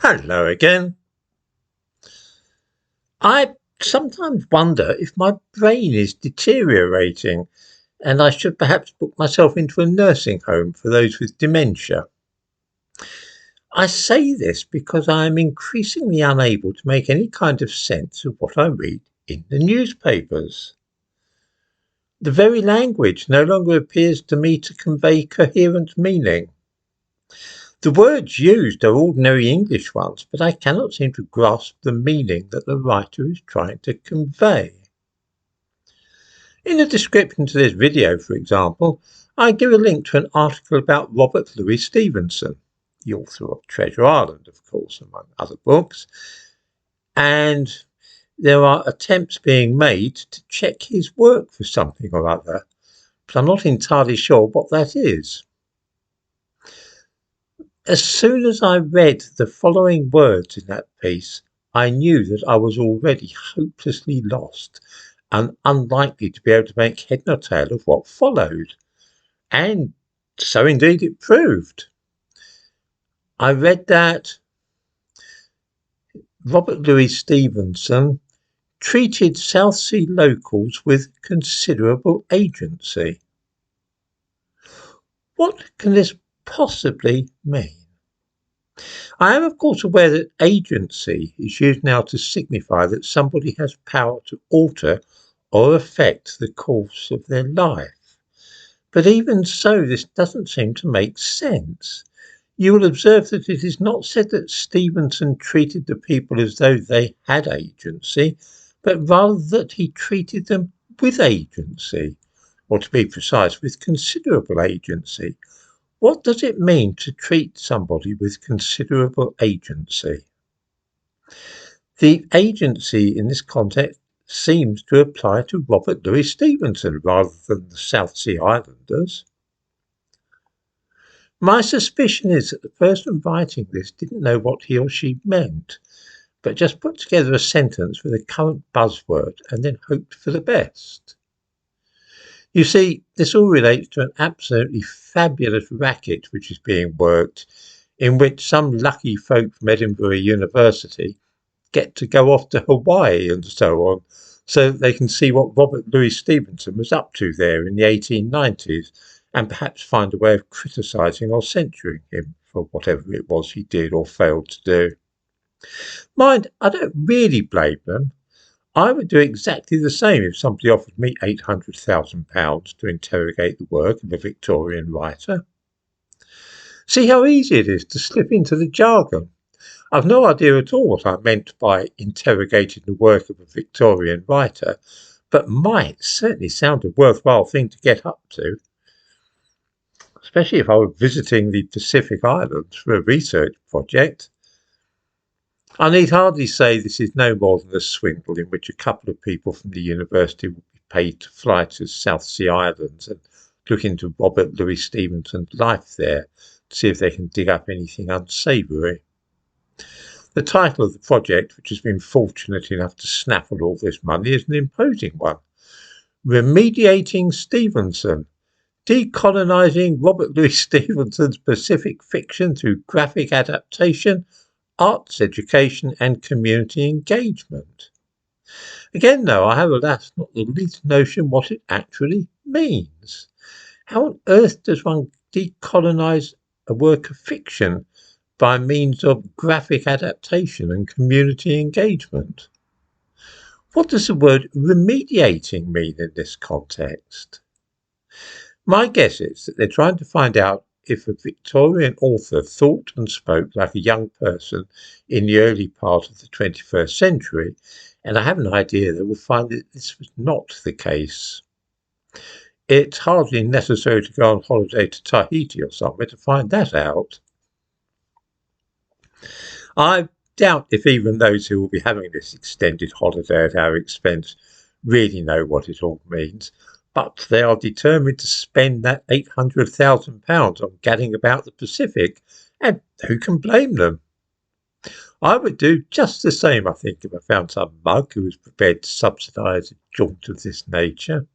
Hello again. I sometimes wonder if my brain is deteriorating and I should perhaps book myself into a nursing home for those with dementia. I say this because I am increasingly unable to make any kind of sense of what I read in the newspapers. The very language no longer appears to me to convey coherent meaning. The words used are ordinary English ones, but I cannot seem to grasp the meaning that the writer is trying to convey. In the description to this video, for example, I give a link to an article about Robert Louis Stevenson, the author of Treasure Island, of course, among other books, and there are attempts being made to check his work for something or other, but I'm not entirely sure what that is. As soon as I read the following words in that piece, I knew that I was already hopelessly lost and unlikely to be able to make head nor tail of what followed. And so indeed it proved. I read that Robert Louis Stevenson treated South Sea locals with considerable agency. What can this possibly mean? I am, of course, aware that agency is used now to signify that somebody has power to alter or affect the course of their life. But even so, this doesn't seem to make sense. You will observe that it is not said that Stevenson treated the people as though they had agency, but rather that he treated them with agency, or to be precise, with considerable agency. What does it mean to treat somebody with considerable agency? The agency in this context seems to apply to Robert Louis Stevenson rather than the South Sea Islanders. My suspicion is that the person writing this didn't know what he or she meant, but just put together a sentence with a current buzzword and then hoped for the best. You see, this all relates to an absolutely fabulous racket which is being worked, in which some lucky folk from Edinburgh University get to go off to Hawaii and so on, so that they can see what Robert Louis Stevenson was up to there in the 1890s, and perhaps find a way of criticising or censuring him for whatever it was he did or failed to do. Mind, I don't really blame them. I would do exactly the same if somebody offered me £800,000 to interrogate the work of a Victorian writer. See how easy it is to slip into the jargon. I've no idea at all what I meant by interrogating the work of a Victorian writer, but might certainly sound a worthwhile thing to get up to, especially if I were visiting the Pacific Islands for a research project. I need hardly say this is no more than a swindle in which a couple of people from the university will be paid to fly to South Sea Islands and look into Robert Louis Stevenson's life there to see if they can dig up anything unsavoury. The title of the project, which has been fortunate enough to snaffle all this money, is an imposing one. Remediating Stevenson. Decolonising Robert Louis Stevenson's Pacific fiction through graphic adaptation, arts education and community engagement. Again, though, I have alas not the least notion what it actually means. How on earth does one decolonise a work of fiction by means of graphic adaptation and community engagement? What does the word remediating mean in this context? My guess is that they're trying to find out if a Victorian author thought and spoke like a young person in the early part of the 21st century, and I have an idea they will find that this was not the case. It's hardly necessary to go on holiday to Tahiti or somewhere to find that out. I doubt if even those who will be having this extended holiday at our expense really know what it all means, but they are determined to spend that £800,000 on gadding about the Pacific, and who can blame them? I would do just the same, I think, if I found some mug who was prepared to subsidise a jaunt of this nature.